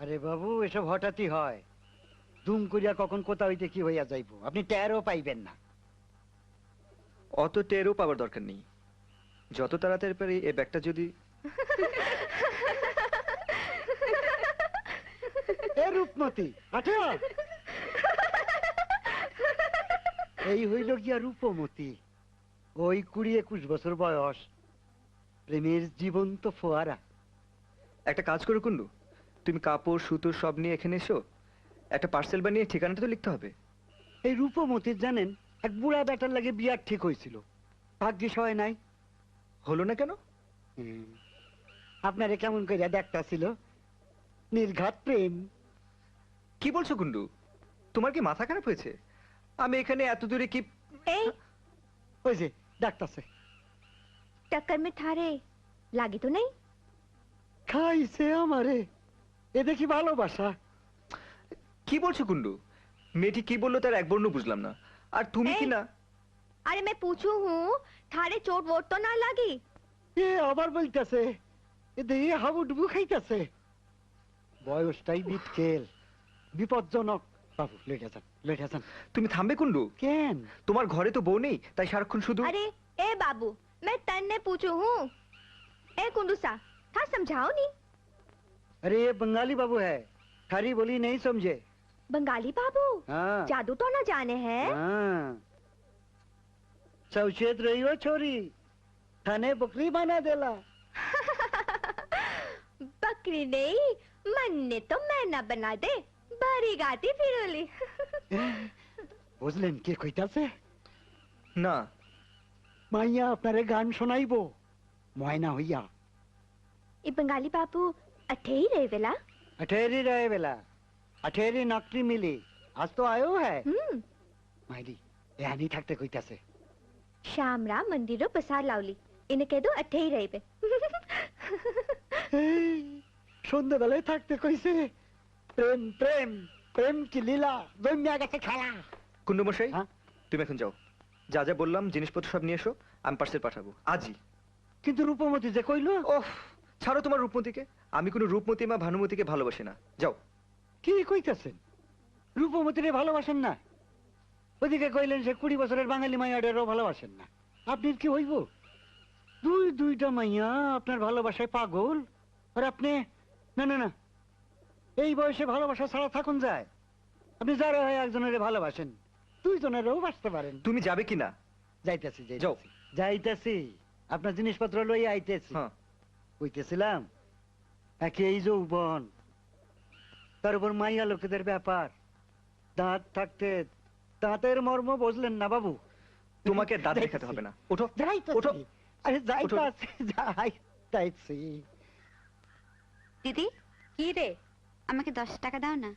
আরে বাবু, এসব হঠাৎই হয়। দুম করিয়া কখন কোথা হইতে কি হইয়া যাইব, আপনি টেরও পাইবেন না। অত টেরও পাওয়ার দরকার নেই। যত তাড়াতাড়ি পারি এই ব্যাগটা যদি এ রূপমতি, আচ্ছা এই হইল গিয়া রূপমতি। ওই 20-21 বছর বয়স, প্রেমের জীবন্ত ফোয়ারা। একটা কাজ করো কুন্ডু, তুমি কাপড় সুতো সব নিয়ে এখানে এসো। একটা পার্সেল বানিয়ে ঠিকানাটা তো লিখতে হবে। এই রূপমতির জানেন এক বুড়া বেটার লাগে বিয়ার ঠিক হয়েছিল, ভাগ্যিস হয় নাই। হলো না কেন? আপনারে কেমন করিয়া দেখতাছিল, নির্ঘাত প্রেম। কি বলছো কুন্ডু? তোমার কি মাথা খারাপ হয়েছে? আমি এখানে এত দূরে কি এই ওই যে ডাকতাছে। टक्कर में थारे लागी तो नहीं? খাইছে আমারে, এ দেখি ভালোবাসা। কি বলছো কুন্ডু? মেয়েটি কি বললো তার এক বর্ণ বুঝলাম না। আর তুমি কি না? अरे मैं पूछू हूँ, थारे चोट वोट तो ना लगी? এ আবার বলতেছে, এ দেখি হাবুডুবু খাইতেছে। বয়সটাই বিটকেল, বিপজ্জনক। বাবু লেটে যান, লেটে যান। তুমি থামবে কুন্ডু? কেন? তোমার ঘরে তো বউ নেই, তাই সারাক্ষণ শুধু अरे ए बाबू, मैं तन्ने पूछू हूँ। ए कुंदूसा, था समझाओ नहीं? अरे ये बंगाली बाबू है, थारी बोली नहीं समझे। बंगाली बाबू? हाँ जादू तो ना जाने हैं? हाँ, सचेत रही हो छोरी, थाने बकरी बना देला। बकरी नहीं, मन ने तो मैना बना दे, बारी गाती फिरोली। বুঝলেন কে কইতাছে? না। মাইয়া আপনারে গান শোনাইবো ময়না হইয়া। ये बंगाली बाबू अठे ही रहे वेला? अठेरी रहे बेला, अठेरी नौकरी मिली, आज तो आयो है। माइली एहानी থাকতে কইতাছে। श्यामरा मंदिरो पसार लावली, इन्हें कह दो अठे ही रहे बे। সন্ধ্যাবেলায় থাকতে কইছে। প্রেম প্রেম প্রেম কি লীলা, জন্মিয়া গেছে খেলা। কুন্ডু মশাই, হ্যাঁ? তুমি এখন যাও। যা যা বললাম জিনিসপত্র সব নিয়ে এসো, আমি পার্সেল পাঠাবো আজই। কিন্তু রূপমতি যে কইলো। ওহ, ছাড়ো তোমার রূপমতিকে। আমি কোনো রূপমতি বা ভানুমতিকে ভালোবাসি না। যাও। কি কইতাছেন? রূপমতিরে ভালোবাসেন না? ওদিকে কইলেন সে 20 বছরের বাঙালি মাইয়াটারও ভালোবাসেন না। আপনি কি হইব? দুইটা মাইয়া আপনার ভালোবাসায় পাগল, আর আপনি না না না, এই বয়সে ভালোবাসা ছাড়া থাকুন যায়? আপনি যারা হয় একজনের ভালোবাসেন, দুইজনেরও বাসতে পারেন। তুমি যাবে কি না? যাইতেছি যাও। যাইতেছি, আপনার জিনিসপত্র লইয়া আইতেছি। হ্যাঁ। কইতেছিলাম একই যৌবন, তার উপর মাইয়া লোকেদের ব্যাপার। দাঁত থাকতে দাঁতের মর্ম বুঝলেন না বাবু? তোমাকে দাঁত দেখাতে হবে না, ওঠো। ওঠো। আরে যাইতাছি, যাইতাছি। দিদি, কি রে? আমাকে 10 টাকা দাও না।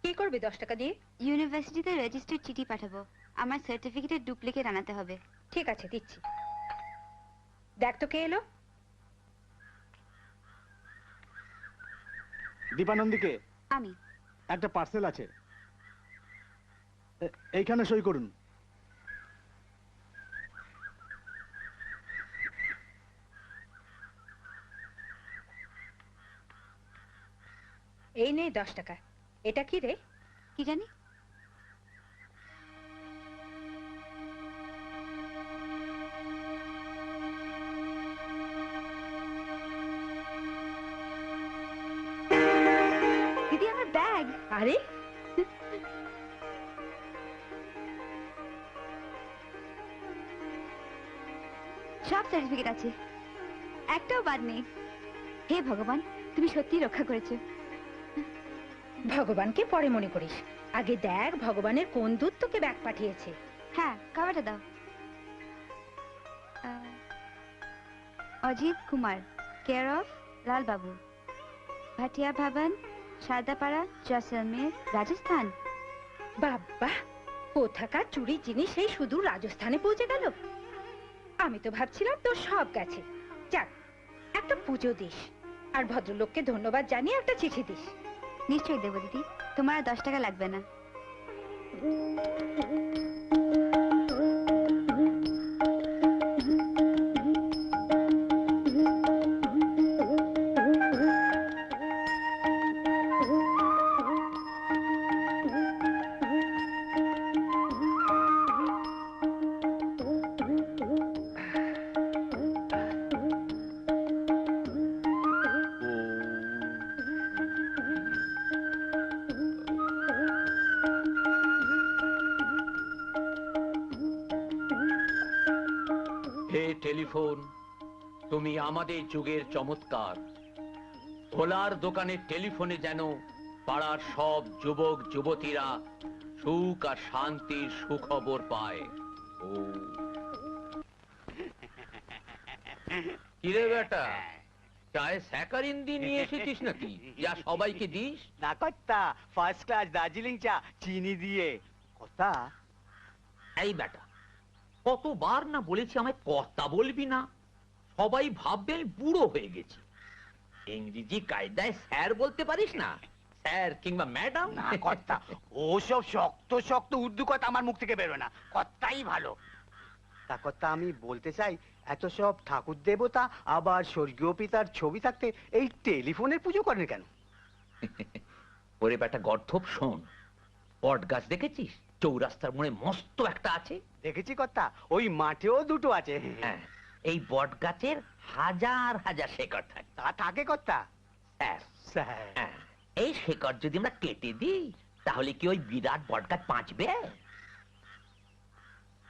কি করবি 10 টাকা দিয়ে? ইউনিভার্সিটিতে রেজিস্টার্ড চিঠি পাঠাবো, আমার সার্টিফিকেটের ডুপ্লিকেট আনাতে হবে। ঠিক আছে, দিচ্ছি। দেখ তো কে এলো। দীপানন্দীকে আমি। একটা পার্সেল আছে, এইখানে সই করুন। এই নে 10 টাকা। এটা কি রে? কি জানি। দিদি, আমার ব্যাগ। আরে সব সার্টিফিকেট আছে, একটাও বাদ নেই। হে ভগবান, তুমি সত্যি রক্ষা করেছো। ভগবানকে পরে মনে করিস, আগে দেখ ভগবানের কোন দূত তোকে ব্যাগ পাঠিয়েছে। হ্যাঁ, খাবারটা দাও। অজিত কুমার, কেয়ার অফ লাল বাবু, ভাটিয়া ভবন, শারদাপাড়া, জয়সলমের, রাজস্থান। বাবা, কোথাকার চুরি জিনিস সেই সুদূর রাজস্থানে পৌঁছে গেল। আমি তো ভাবছিলাম তোর সব গেছে। যাক, একটা পুজো দিস, আর ভদ্রলোককে ধন্যবাদ জানিয়ে একটা চিঠি দিস। নিশ্চয়ই দেবো দিদি, তোমার আর 10 টাকা লাগবে না। টেলিফোন, তুমি আমাদের যুগের চমৎকার। ভোলার দোকানের টেলিফোনে যেন পাড়ার সব যুবক যুবতীরা সুখ আর শান্তির সুখবর পায়। ও কিরে বেটা, চায়ে স্যাকারিন দিয়ে নিয়ে এসেছিস নাকি, যা সবাইকে দিস? না কর্তা, ফার্স্ট ক্লাস দার্জিলিং চা চিনি দিয়ে। কর্তা, এই বেটা, কতবার না বলেছি আমায় কর্তা বলবি না, সবাই ভাববে আমি বুড়ো হয়ে গেছি। ইংরেজি কায়দায় স্যার বলতে পারিস না? স্যার কিংবা ম্যাডাম? না কর্তা, ওসব শক্ত শক্ত উর্দু কথা আমার মুখ থেকে বেরোয় না, কর্তাই ভালো। তা কর্তা, আমি বলতে চাই, এত সব ঠাকুর দেবতা আবার স্বর্গীয় পিতার ছবি থাকতে এই টেলিফোনের পুজো করেন কেন? ওরে বেটা গর্ধব, শোন, বট গাছ দেখেছিস চৌরাস্তার মোড়ে মস্ত একটা আছে? দেখেছি কর্তা, ওই মাঠেও দুটো আছে। হ্যাঁ, এই বট গাছের হাজার হাজার শেকড় থাকে। তা থাকে কর্তা? স্যার, স্যার, হ্যাঁ, এই শেকড় যদি আমরা কেটে দিই তাহলে কি ওই বিরাট বট গাছ বাঁচবে?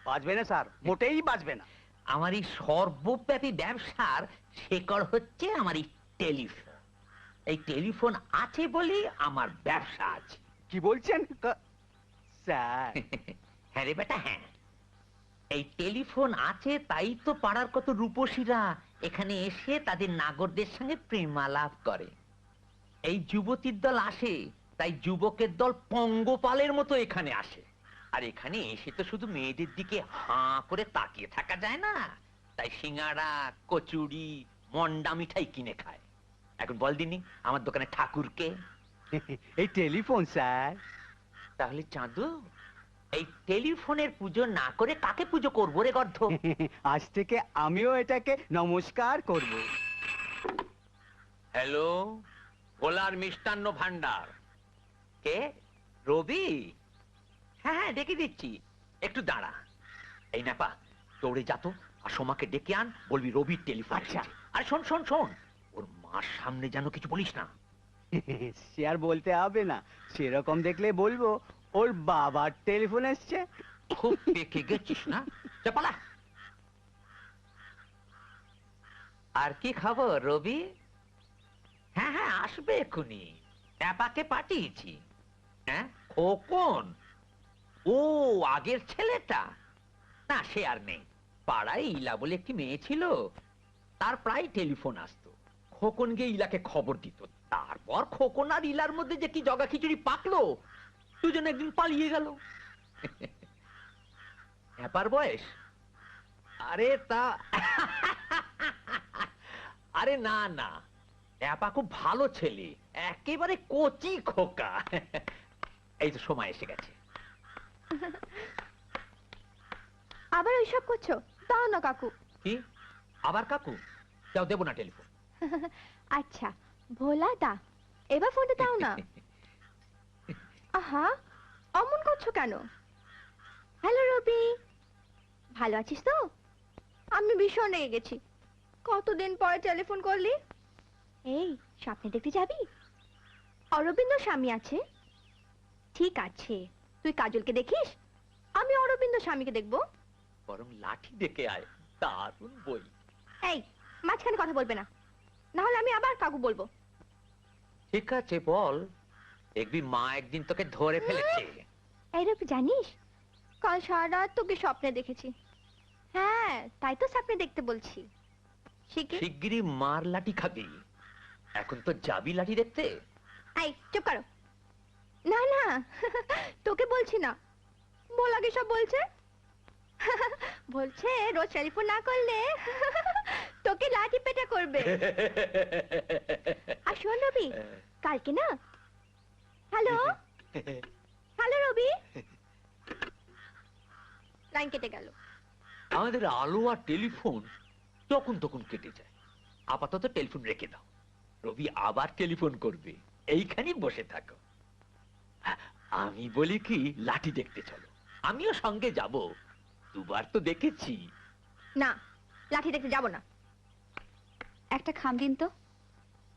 বাঁচবে না স্যার, মোটেই বাঁচবে না। আমার এই সর্বব্যাপী ব্যবসার শেকড় হচ্ছে আমার এই টেলিফোন। এই টেলিফোন আছে বলে আমার ব্যবসা আছে। কি বলছেন স্যার? হ্যাঁ রে বেটা, হ্যাঁ, এই টেলিফোন আছে তাই তো পাড়ার কত রূপসীরা এখানে এসে তাদের নাগরদের সঙ্গে প্রেমালাপ করে। এই যুবতীর দল আসে তাই যুবকের দল পঙ্গপালের মতো এখানে আসে। আর এখানে এসে তো শুধু মেয়েদের দিকে হাঁ করে তাকিয়ে থাকা যায় না, তাই সিঙ্গাড়া, কচুরি, মন্ডা মিঠাই কিনে খায়। এখন বল দিনি, আমার দোকানে ঠাকুরকে? এই টেলিফোন স্যার। তাহলে চাঁদু, এই টেলিফোনের পুজো না করে কাকে পুজো করবো রে গর্ধ? আজ থেকে আমিও এটাকে নমস্কার করব। হ্যালো, ভোলার মিষ্টান্ন ভান্ডার। কে? রবি? হ্যাঁ হ্যাঁ, ডেকে দিচ্ছি, একটু দাঁড়া। এই নাপা, দৌড়ে যা তো, আর সোমাকে ডেকে আন, বলবি রবির টেলিফোন। আচ্ছা। আর শোন শোন শোন, ওর মার সামনে যেন কিছু বলিস না। সে আর বলতে হবে না, সেরকম দেখলে বলবো ওর বাবার টেলিফোন এসছে। খুব পেকে গেছিস না, যা পালা। আর কি খবর রবি? হ্যাঁ হ্যাঁ, আসবে এক্ষুনি, ট্যাপাকে পাঠিয়েছি। হ্যাঁ, খোকন? ও আগের ছেলেটা? না, সে আর নেই। পাড়ায় ইলা বলে একটি মেয়ে ছিল, তার প্রায় টেলিফোন আসতো। খোকন গিয়ে ইলাকে খবর দিত। তারপর খোকন আর ইলার মধ্যে যে কি জগা খিচুড়ি পাকলো, দুজন একদিন পালিয়ে গেল। হ্যাপার বয়স? আরে তা আরে না না, ট্যাপা খুব ভালো ছেলে, একেবারে কচি খোকা। এই তো সময় এসে গেছে। আবার ওইসব করছো? দাও না কাকু। কি আবার কাকু? যাও, দেবো না টেলিফোন। আচ্ছা ভোলা দা, এবার ফোনটা দাও না। আহা, অমন করছো কেন? হ্যালো রবি, ভালো আছিস তো? আমি ভীষণ রেগে গেছি, কতদিন পরে টেলিফোন করলি। এই, স্বপ্নে দেখতে যাবি? অরবিন্দ স্বামী আছে। ঠিক আছে, তুই কাজলকে দেখিস, আমি অরবিন্দ স্বামীকে দেখবো। বরং লাঠি ডেকে আয়, দারুণ বই। এই, মাঝখানে কথা বলবে না, না হলে আমি আবার কাকু বলবো। ঠিক আছে, বল। দেখবি মা একদিন তোকে ধরে ফেলেছে। এই রবি, জানিস কাল সারা রাত তোকে স্বপ্নে দেখেছি। হ্যাঁ, তাই তো স্বপ্নে দেখতে বলছি। শিগগিরই মার লাঠি খাবি। এখন তো যাবি লাঠি দেখতে। এই চুপ করো। না না, তোকে বলছি না, বল আগে সব বলছে। বলছে রোজ টেলিফোন না করলে তোকে লাঠি পেটা করবে। আর শোন রবি, কালকে না, হ্যালো হ্যালো রবি, লাইন কেটে গেল। আমাদের আলো আর টেলিফোন তখন তখন কেটে যায়। আপাতত টেলিফোন রেখে দাও, রবি আবার টেলিফোন করবে, এইখানেই বসে থাকো। আমি বলি কি, লাঠি দেখতে চলো, আমিও সঙ্গে যাব। দুবার তো দেখেছি। না, লাঠি দেখতে যাব না। একটা খাম দিন তো।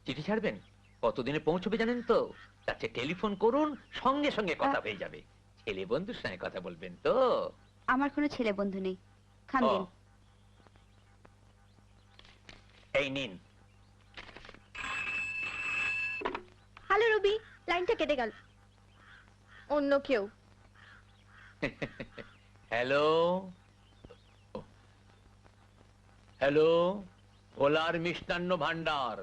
চিঠি ছাড়বেন? কতদিনে পৌঁছবে জানেন তো? তার চেয়ে টেলিফোন করুন, সঙ্গে সঙ্গে কথা হয়ে যাবে। ছেলে বন্ধুর সঙ্গে কথা বলবেন তো? আমার কোনো ছেলে বন্ধু নেই, খাম ও, দিন। এই নিন। হ্যালো রবি, লাইনটা কেটে গেল। অন্য কেউ। হ্যালো হ্যালো, ভোলার মিষ্টান্ন ভান্ডার।